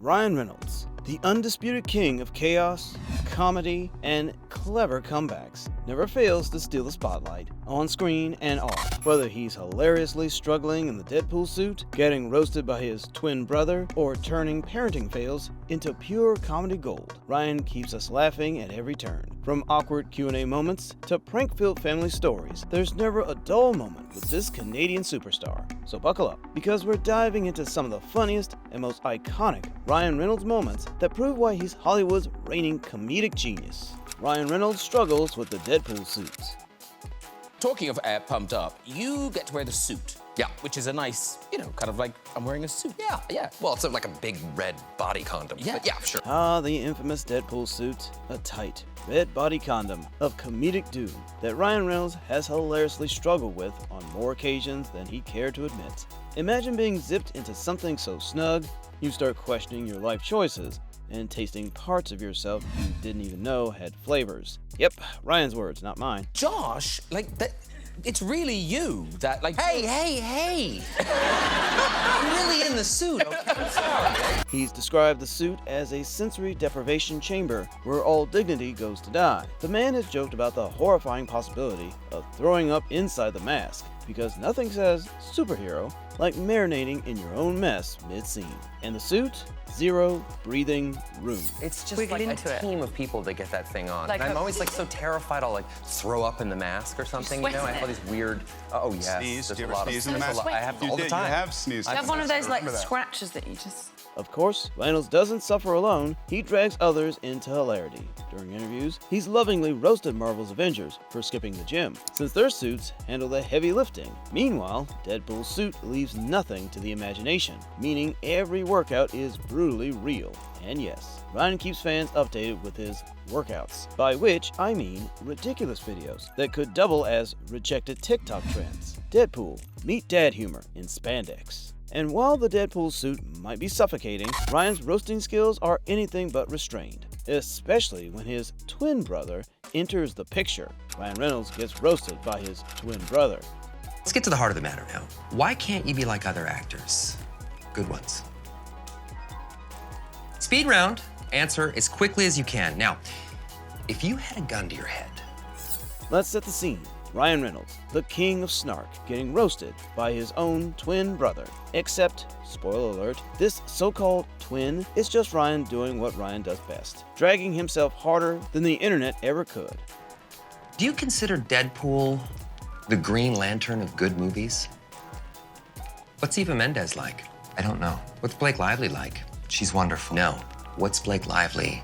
Ryan Reynolds, the undisputed king of chaos, comedy, and clever comebacks, never fails to steal the spotlight, on screen and off. Whether he's hilariously struggling in the Deadpool suit, getting roasted by his twin brother, or turning parenting fails into pure comedy gold, Ryan keeps us laughing at every turn. From awkward Q&A moments to prank-filled family stories, there's never a dull moment with this Canadian superstar. So buckle up, because we're diving into some of the funniest and most iconic Ryan Reynolds moments that prove why he's Hollywood's reigning comedic genius. Ryan Reynolds struggles with the Deadpool suits. Talking of pumped up, you get to wear the suit. Yeah. Which is a nice, kind of like I'm wearing a suit. Yeah. Well, it's like a big red body condom. Yeah. But yeah, sure. Ah, the infamous Deadpool suit, a tight, red body condom of comedic doom that Ryan Reynolds has hilariously struggled with on more occasions than he cared to admit. Imagine being zipped into something so snug, you start questioning your life choices and tasting parts of yourself you didn't even know had flavors. Yep, Ryan's words, not mine. Josh, it's really you that, Hey! I'm really in the suit, okay? I'm sorry. He's described the suit as a sensory deprivation chamber where all dignity goes to die. The man has joked about the horrifying possibility of throwing up inside the mask, because nothing says superhero like marinating in your own mess mid-scene. And the suit? Zero breathing room. It's just Wiggle like into a it. team of people that get that thing on. Like And I'm a- always so terrified I'll throw up in the mask or something. sweat I in have all it. these weird. Oh yes. Sneeze? There's Do you a ever lot sneeze of. in the there's a mask? lot- I have You all the did, time. You have sneezed. You have one of those Remember that. scratches that you just... Of course, Reynolds doesn't suffer alone. He drags others into hilarity. During interviews, he's lovingly roasted Marvel's Avengers for skipping the gym, since their suits handle the heavy lifting. Meanwhile, Deadpool's suit leaves nothing to the imagination, meaning every workout is brutally real. And yes, Ryan keeps fans updated with his workouts, by which I mean ridiculous videos that could double as rejected TikTok trends. Deadpool, meet dad humor in spandex. And while the Deadpool suit might be suffocating, Ryan's roasting skills are anything but restrained, especially when his twin brother enters the picture. Ryan Reynolds gets roasted by his twin brother. Let's get to the heart of the matter now. Why can't you be like other actors? Good ones. Speed round. Answer as quickly as you can. Now, if you had a gun to your head, Let's set the scene. Ryan Reynolds, the king of snark, getting roasted by his own twin brother. Except, spoiler alert, this so-called twin is just Ryan doing what Ryan does best, dragging himself harder than the internet ever could. do you consider Deadpool the Green Lantern of good movies? What's Eva Mendes like? I don't know. What's Blake Lively like? She's wonderful. No. What's Blake Lively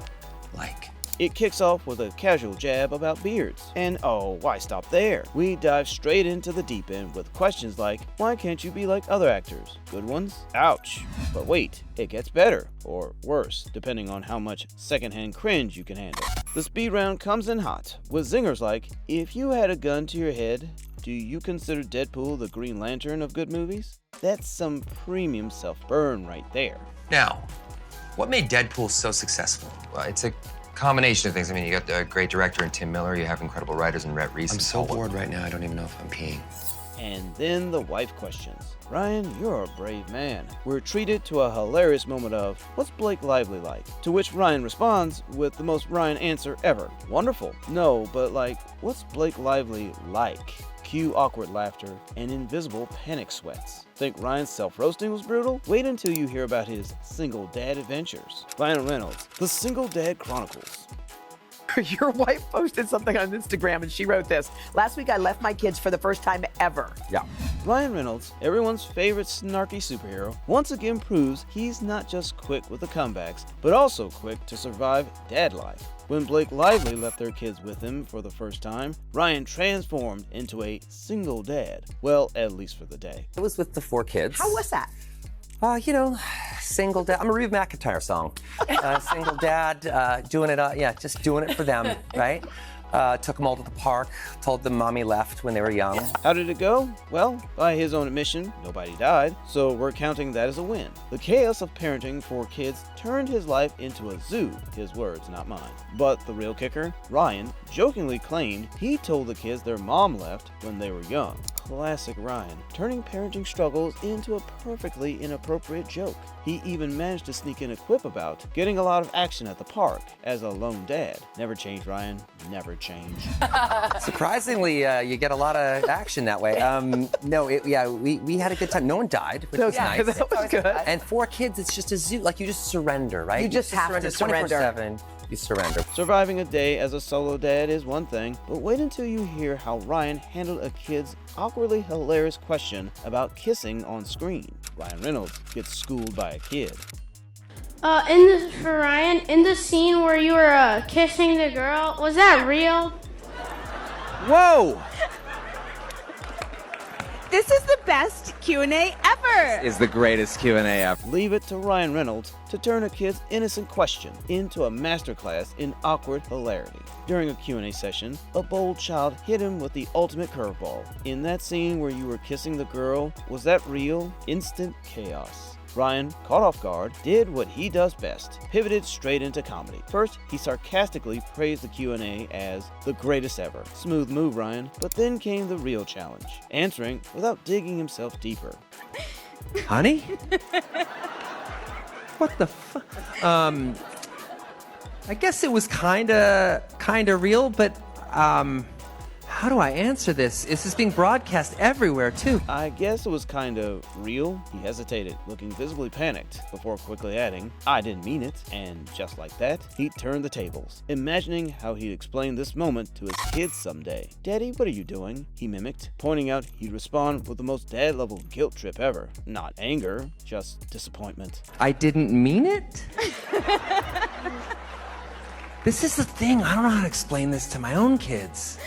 like? It kicks off with a casual jab about beards. And oh, why stop there? We dive straight into the deep end with questions like, why can't you be like other actors? Good ones? Ouch. But wait, it gets better, or worse, depending on how much secondhand cringe you can handle. The speed round comes in hot, with zingers like, if you had a gun to your head, do you consider Deadpool the Green Lantern of good movies? That's some premium self-burn right there. Now, what made Deadpool so successful? Well, it's a combination of things. I mean, you got the great director in Tim Miller, you have incredible writers in Rhett Reese. I'm so bored right now, I don't even know if I'm peeing. And then the wife questions. Ryan, you're a brave man. We're treated to a hilarious moment of, what's Blake Lively like? To which Ryan responds with the most Ryan answer ever. Wonderful. No, but what's Blake Lively like? Cue awkward laughter and invisible panic sweats. Think Ryan's self-roasting was brutal? Wait until you hear about his single dad adventures. Ryan Reynolds, The Single Dad Chronicles. Your wife posted something on Instagram and she wrote this. Last week I left my kids for the first time ever. Yeah. Ryan Reynolds, everyone's favorite snarky superhero, once again proves he's not just quick with the comebacks, but also quick to survive dad life. When Blake Lively left their kids with him for the first time, Ryan transformed into a single dad. Well, at least for the day. I was with the 4 kids. How was that? Single dad. I'm a Reba McEntire song. Single dad, doing it, just doing it for them, right? Took them all to the park, told them mommy left when they were young. How did it go? Well, by his own admission, nobody died, so we're counting that as a win. The chaos of parenting for kids turned his life into a zoo, his words, not mine. But the real kicker, Ryan jokingly claimed he told the kids their mom left when they were young. Classic Ryan, turning parenting struggles into a perfectly inappropriate joke. He even managed to sneak in a quip about getting a lot of action at the park as a lone dad. Never change, Ryan. Never change. Surprisingly, you get a lot of action that way. We had a good time. No one died, which was nice. That was good. And 4 kids, it's just a zoo. Like, you just surrender, right? You just have to surrender. 24/7, you surrender. Surviving a day as a solo dad is one thing, but wait until you hear how Ryan handled a kid's awkwardly hilarious question about kissing on screen. Ryan Reynolds gets schooled by a kid. For Ryan, in the scene where you were kissing the girl, was that real? Whoa! This is the best Q&A ever. Is the greatest Q&A ever. Leave it to Ryan Reynolds to turn a kid's innocent question into a masterclass in awkward hilarity. During a Q&A session, a bold child hit him with the ultimate curveball. In that scene where you were kissing the girl, was that real? Instant chaos. Ryan, caught off guard, did what he does best, pivoted straight into comedy. First, he sarcastically praised the Q&A as the greatest ever. Smooth move, Ryan. But then came the real challenge, answering without digging himself deeper. Honey? What the I guess it was kinda real, but how do I answer this? This is being broadcast everywhere, too. I guess it was kind of real. He hesitated, looking visibly panicked, before quickly adding, I didn't mean it. And just like that, he turned the tables, imagining how he'd explain this moment to his kids someday. Daddy, what are you doing? He mimicked, pointing out he'd respond with the most dad-level guilt trip ever. Not anger, just disappointment. I didn't mean it? This is the thing. I don't know how to explain this to my own kids.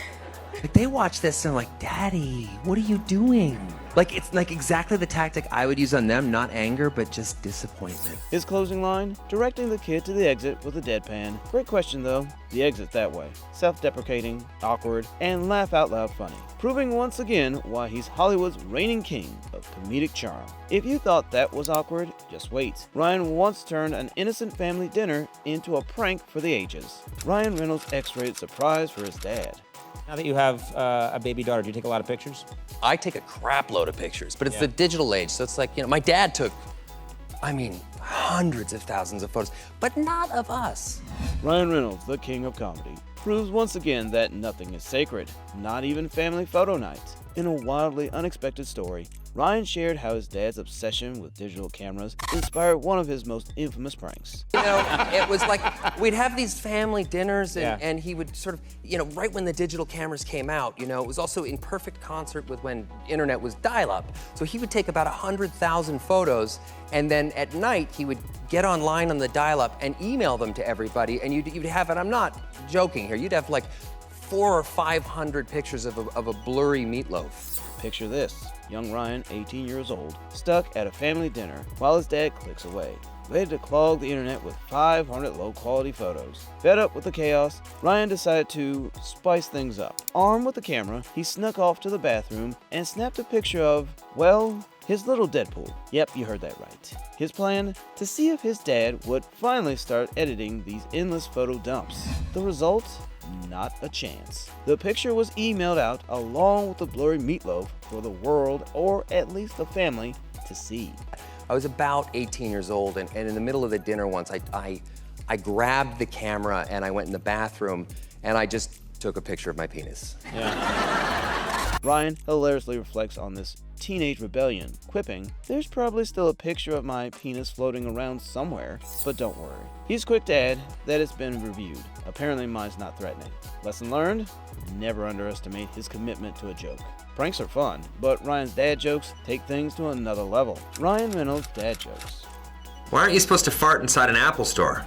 Like, they watch this and they're like, Daddy, what are you doing? Like, it's like exactly the tactic I would use on them, not anger, but just disappointment. His closing line, directing the kid to the exit with a deadpan. Great question though. The exit that way. Self-deprecating, awkward, and laugh out loud funny. Proving once again why he's Hollywood's reigning king of comedic charm. If you thought that was awkward, just wait. Ryan once turned an innocent family dinner into a prank for the ages. Ryan Reynolds' X-rated surprise for his dad. Now that you have a baby daughter, do you take a lot of pictures? I take a crap load of pictures, but it's the digital age, so it's like, my dad took, hundreds of thousands of photos, but not of us. Ryan Reynolds, the king of comedy, proves once again that nothing is sacred, not even family photo night. In a wildly unexpected story, Ryan shared how his dad's obsession with digital cameras inspired one of his most infamous pranks. It was like, we'd have these family dinners, and he would sort of, right when the digital cameras came out, it was also in perfect concert with when internet was dial-up. So he would take about 100,000 photos, and then at night, he would get online on the dial-up and email them to everybody, and you'd have, and I'm not joking here, you'd have like 400 or 500 pictures of a blurry meatloaf. Picture this, young Ryan, 18 years old, stuck at a family dinner while his dad clicks away, ready to clog the internet with 500 low-quality photos. Fed up with the chaos, Ryan decided to spice things up. Armed with the camera, he snuck off to the bathroom and snapped a picture of, well, his little Deadpool. Yep, you heard that right. His plan? To see if his dad would finally start editing these endless photo dumps. The result? Not a chance. The picture was emailed out along with the blurry meatloaf for the world, or at least the family, to see. I was about 18 years old, and in the middle of the dinner once, I grabbed the camera and I went in the bathroom and I just took a picture of my penis. Yeah. Ryan hilariously reflects on this teenage rebellion, quipping, "There's probably still a picture of my penis floating around somewhere, but don't worry." He's quick to add that it's been reviewed. Apparently mine's not threatening. Lesson learned? Never underestimate his commitment to a joke. Pranks are fun, but Ryan's dad jokes take things to another level. Ryan Reynolds' dad jokes. Why aren't you supposed to fart inside an Apple store?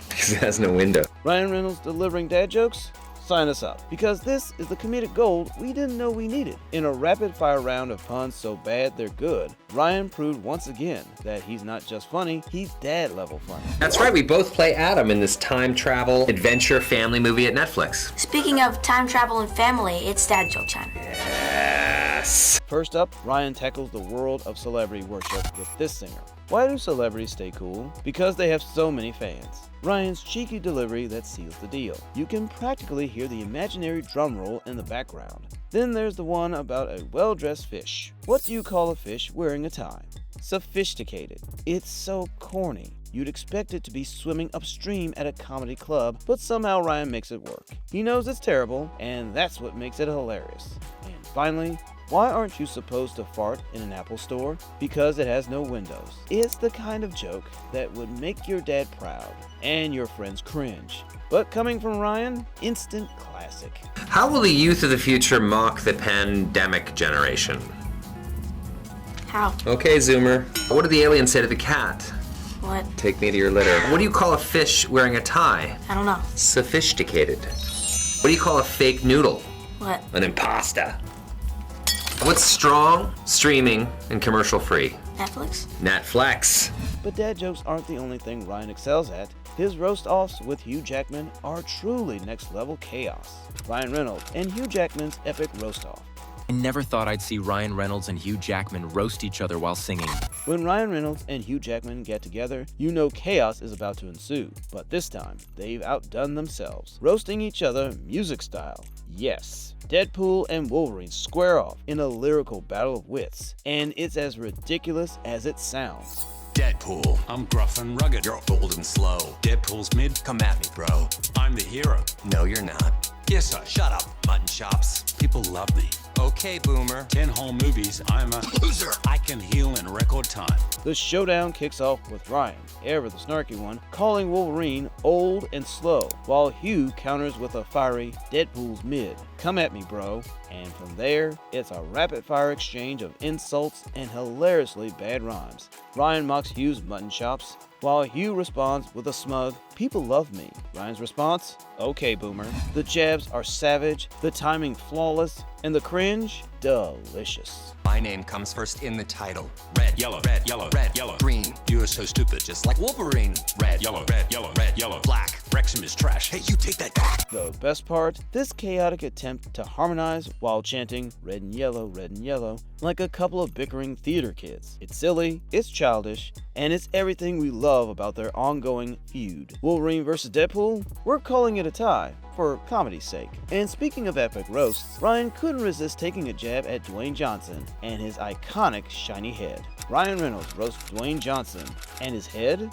Because it has no window. Ryan Reynolds delivering dad jokes? sign us up, because this is the comedic gold we didn't know we needed. In a rapid-fire round of puns so bad they're good, Ryan proved once again that he's not just funny, he's dad-level funny. That's right, we both play Adam in this time travel adventure family movie at Netflix. Speaking of time travel and family, it's dad joke time. Yes. First up, Ryan tackles the world of celebrity worship with this singer. Why do celebrities stay cool? Because they have so many fans. Ryan's cheeky delivery that seals the deal. You can practically hear the imaginary drum roll in the background. Then there's the one about a well-dressed fish. What do you call a fish wearing a tie? Sophisticated. It's so corny. You'd expect it to be swimming upstream at a comedy club, but somehow Ryan makes it work. He knows it's terrible, and that's what makes it hilarious. And finally, why aren't you supposed to fart in an Apple store? Because it has no windows. It's the kind of joke that would make your dad proud and your friends cringe. But coming from Ryan, instant classic. How will the youth of the future mock the pandemic generation? How? Okay, Zoomer. What did the alien say to the cat? What? Take me to your litter. What do you call a fish wearing a tie? I don't know. Sophisticated. What do you call a fake noodle? What? An impasta. What's strong, streaming, and commercial free? Netflix? Netflix. But dad jokes aren't the only thing Ryan excels at. His roast-offs with Hugh Jackman are truly next-level chaos. Ryan Reynolds and Hugh Jackman's epic roast-off. I never thought I'd see Ryan Reynolds and Hugh Jackman roast each other while singing. When Ryan Reynolds and Hugh Jackman get together, you know chaos is about to ensue. But this time, they've outdone themselves, roasting each other music style. Yes, Deadpool and Wolverine square off in a lyrical battle of wits, and it's as ridiculous as it sounds. Deadpool, I'm gruff and rugged. You're old and slow. Deadpool's mid, come at me, bro. I'm the hero. No, you're not. Yes, sir. Shut up, mutton chops. People love me. Okay, boomer. 10 whole movies, I'm a loser. I can heal in record time. The showdown kicks off with Ryan, ever the snarky one, calling Wolverine old and slow, while Hugh counters with a fiery Deadpool's mid. Come at me, bro. And from there, it's a rapid-fire exchange of insults and hilariously bad rhymes. Ryan mocks Hugh's mutton chops, while Hugh responds with a smug, "People love me." Ryan's response, "Okay, boomer." The jabs are savage, the timing flawless, and the cringe, delicious. My name comes first in the title. Red, yellow, red, yellow, red, yellow, green. You are so stupid, just like Wolverine. Red, yellow, red, yellow, red, yellow, black. Wrexham is trash. Hey, you take that back. The best part, this chaotic attempt to harmonize while chanting red and yellow, like a couple of bickering theater kids. It's silly, it's childish, and it's everything we love about their ongoing feud. Wolverine vs. Deadpool? We're calling it a tie, for comedy's sake. And speaking of epic roasts, Ryan couldn't resist taking a jab at Dwayne Johnson and his iconic shiny head. Ryan Reynolds roasts Dwayne Johnson, and his head?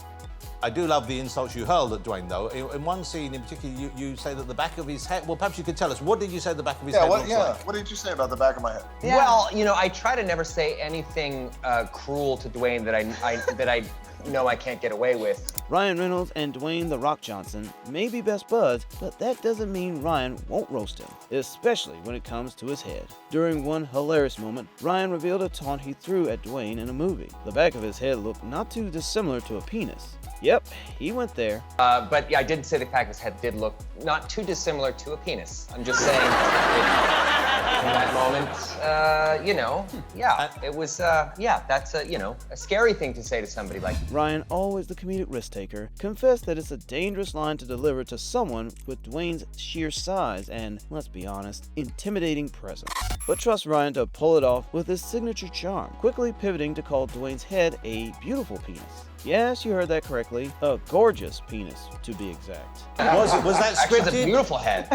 I do love the insults you hurled at Dwayne, though. In one scene in particular, you say that the back of his head... Well, perhaps you could tell us. What did you say the back of his head looks like? What did you say about the back of my head? Yeah. Well, you know, I try to never say anything cruel to Dwayne that I know I can't get away with. Ryan Reynolds and Dwayne "The Rock" Johnson may be best buds, but that doesn't mean Ryan won't roast him, especially when it comes to his head. During one hilarious moment, Ryan revealed a taunt he threw at Dwayne in a movie. The back of his head looked not too dissimilar to a penis. Yep, he went there. But yeah, I did say the back of his head did look not too dissimilar to a penis. I'm just saying, in that moment, you know, yeah, it was, yeah, that's a, you know, a scary thing to say to somebody like. Ryan, always the comedic risk taker, confessed that it's a dangerous line to deliver to someone with Dwayne's sheer size and, let's be honest, intimidating presence. But trust Ryan to pull it off with his signature charm, quickly pivoting to call Dwayne's head a beautiful penis. Yes, you heard that correctly. A gorgeous penis, to be exact. Was that scripted? Actually, it's a beautiful head.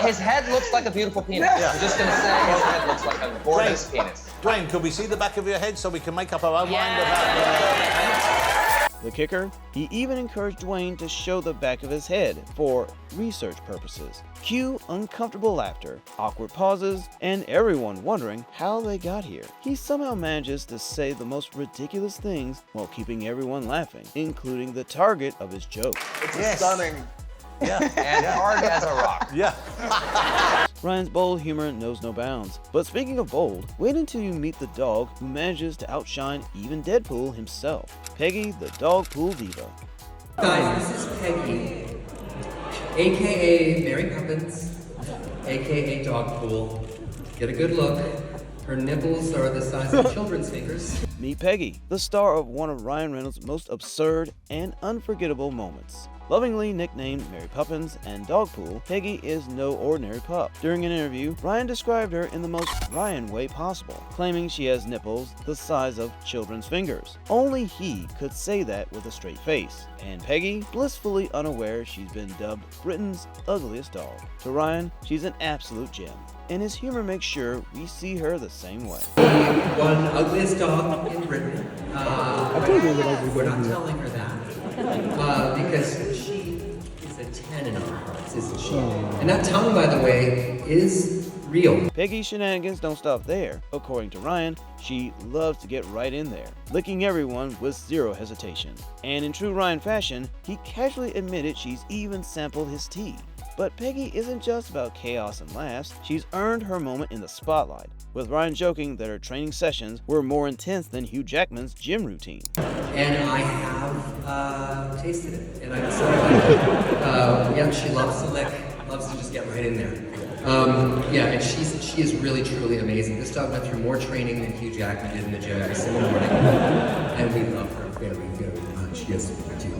His head looks like a beautiful penis. Yeah. I'm just gonna say his head looks like a gorgeous penis. Dwayne, could we see the back of your head so we can make up our own mind about The kicker? He even encouraged Dwayne to show the back of his head for research purposes. Cue uncomfortable laughter, awkward pauses, and everyone wondering how they got here. He somehow manages to say the most ridiculous things while keeping everyone laughing, including the target of his joke. It's stunning. Yeah. And hard as a rock. Yeah. Ryan's bold humor knows no bounds. But speaking of bold, wait until you meet the dog who manages to outshine even Deadpool himself. Peggy, the dog pool diva. Guys, this is Peggy. AKA Mary Poppins, AKA Dogpool. Get a good look. Her nipples are the size of children's fingers. Meet Peggy, the star of one of Ryan Reynolds' most absurd and unforgettable moments. Lovingly nicknamed Mary Poppins and Dogpool, Peggy is no ordinary pup. During an interview, Ryan described her in the most Ryan way possible, claiming she has nipples the size of children's fingers. Only he could say that with a straight face, and Peggy, blissfully unaware she's been dubbed Britain's ugliest dog. To Ryan, she's an absolute gem, and his humor makes sure we see her the same way. One ugliest dog in Britain. We're not telling her that. Because she is a 10 in our hearts, isn't she? And that tongue, by the way, is real. Peggy's shenanigans don't stop there. According to Ryan, she loves to get right in there, licking everyone with zero hesitation. And in true Ryan fashion, he casually admitted she's even sampled his tea. But Peggy isn't just about chaos and laughs, she's earned her moment in the spotlight, with Ryan joking that her training sessions were more intense than Hugh Jackman's gym routine. And I have tasted it, and I'm so yeah, she loves to lick, loves to just get right in there. Yeah, and she is really, truly amazing. This dog went through more training than Hugh Jackman did in the gym every single morning, and we love her very, very much. Yes, we do.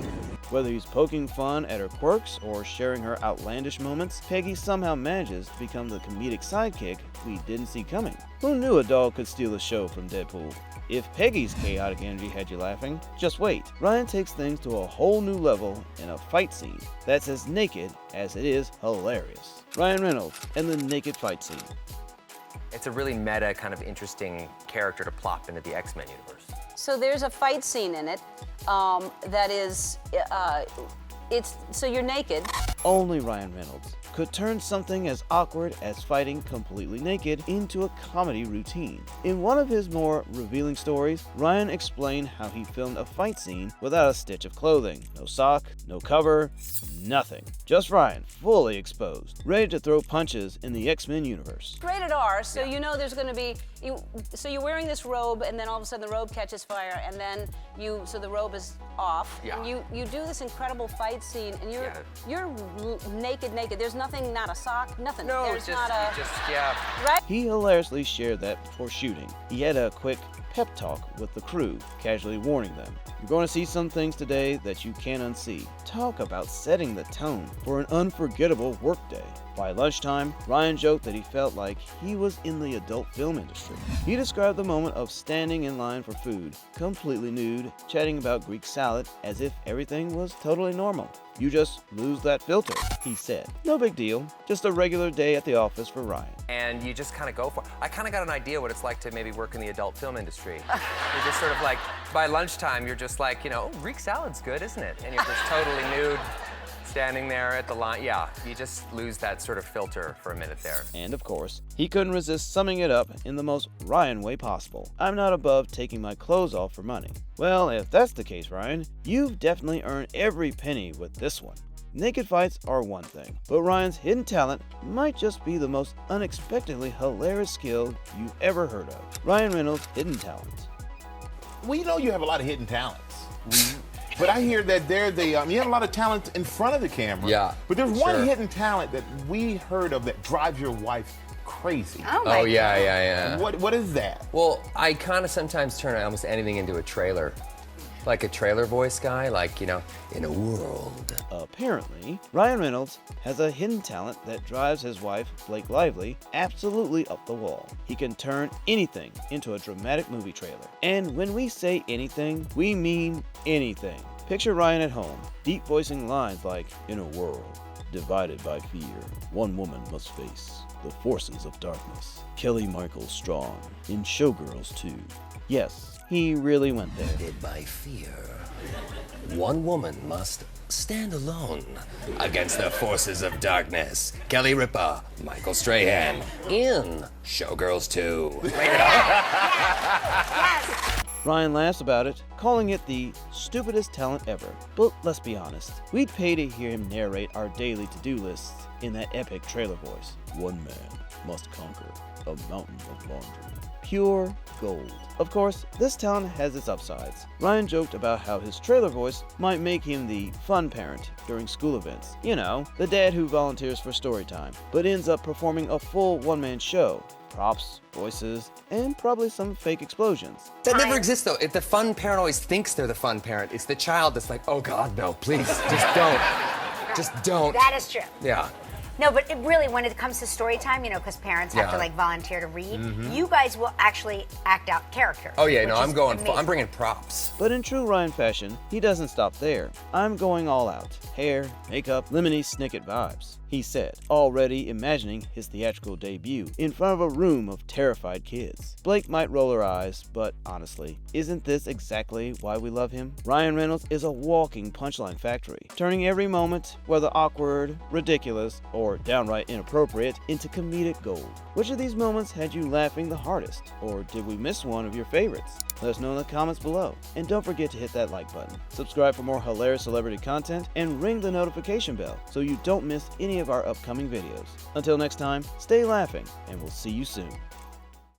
Whether he's poking fun at her quirks or sharing her outlandish moments, Peggy somehow manages to become the comedic sidekick we didn't see coming. Who knew a dog could steal a show from Deadpool? If Peggy's chaotic energy had you laughing, just wait. Ryan takes things to a whole new level in a fight scene that's as naked as it is hilarious. Ryan Reynolds and the naked fight scene. It's a really meta, kind of interesting character to plop into the X-Men universe. So there's a fight scene in it that is, so you're naked. Only Ryan Reynolds could turn something as awkward as fighting completely naked into a comedy routine. In one of his more revealing stories, Ryan explained how he filmed a fight scene without a stitch of clothing. No sock, no cover, nothing. Just Ryan, fully exposed, ready to throw punches in the X-Men universe. Rated R, so you know there's going to be, so you're wearing this robe, and then all of a sudden the robe catches fire, and then so the robe is off, and you do this incredible fight scene, and you're naked. There's nothing, not a sock, nothing. No, there's not a, yeah. Right? He hilariously shared that before shooting, he had a quick pep talk with the crew, casually warning them, "You're going to see some things today that you can't unsee." Talk about setting the tone for an unforgettable workday. By lunchtime, Ryan joked that he felt like he was in the adult film industry. He described the moment of standing in line for food, completely nude, chatting about Greek salad as if everything was totally normal. "You just lose that filter," he said. No big deal, just a regular day at the office for Ryan. And you just kind of go for it. I kind of got an idea what it's like to maybe work in the adult film industry. You're just sort of like, by lunchtime, you're just like, oh, Greek salad's good, isn't it? And you're just totally nude, standing there at the line. Yeah, you just lose that sort of filter for a minute there. And of course, he couldn't resist summing it up in the most Ryan way possible. "I'm not above taking my clothes off for money." Well, if that's the case, Ryan, you've definitely earned every penny with this one. Naked fights are one thing, but Ryan's hidden talent might just be the most unexpectedly hilarious skill you've ever heard of. Ryan Reynolds' hidden talent. Well, you have a lot of hidden talents. But I hear that you have a lot of talent in front of the camera. Yeah. But there's one hidden talent that we heard of that drives your wife crazy. Oh, yeah. What is that? Well, I kind of sometimes turn almost anything into a trailer. Like a trailer voice guy, like, in a world. Apparently, Ryan Reynolds has a hidden talent that drives his wife, Blake Lively, absolutely up the wall. He can turn anything into a dramatic movie trailer. And when we say anything, we mean anything. Picture Ryan at home, deep voicing lines like, "In a world divided by fear, one woman must face the forces of darkness." Kelly Michael Strong in Showgirls 2. Yes, he really went there. Divided by fear, one woman must stand alone against the forces of darkness. Kelly Ripa, Michael Strahan in Showgirls 2. Ryan laughs about it, calling it the stupidest talent ever. But let's be honest, we'd pay to hear him narrate our daily to-do lists in that epic trailer voice. "One man must conquer a mountain of laundry." pure gold. Of course, this talent has its upsides. Ryan joked about how his trailer voice might make him the fun parent during school events. You know, the dad who volunteers for story time, but ends up performing a full one-man show. Props, voices, and probably some fake explosions. That never exists, though. The fun parent always thinks they're the fun parent. It's the child that's like, oh, God, no, please, just don't. Just don't. That is true. Yeah. No, but it really, when it comes to story time, you know, because parents have to like volunteer to read, you guys will actually act out characters. Oh yeah, no, I'm amazing. bringing props. But in true Ryan fashion, he doesn't stop there. I'm going all out. Hair, makeup, Lemony Snicket vibes, he said, already imagining his theatrical debut in front of a room of terrified kids. Blake might roll her eyes, but honestly, isn't this exactly why we love him? Ryan Reynolds is a walking punchline factory, turning every moment, whether awkward, ridiculous, or downright inappropriate, into comedic gold. Which of these moments had you laughing the hardest? Or did we miss one of your favorites? Let us know in the comments below. And don't forget to hit that like button. Subscribe for more hilarious celebrity content and ring the notification bell so you don't miss any of our upcoming videos. Until next time, stay laughing and we'll see you soon.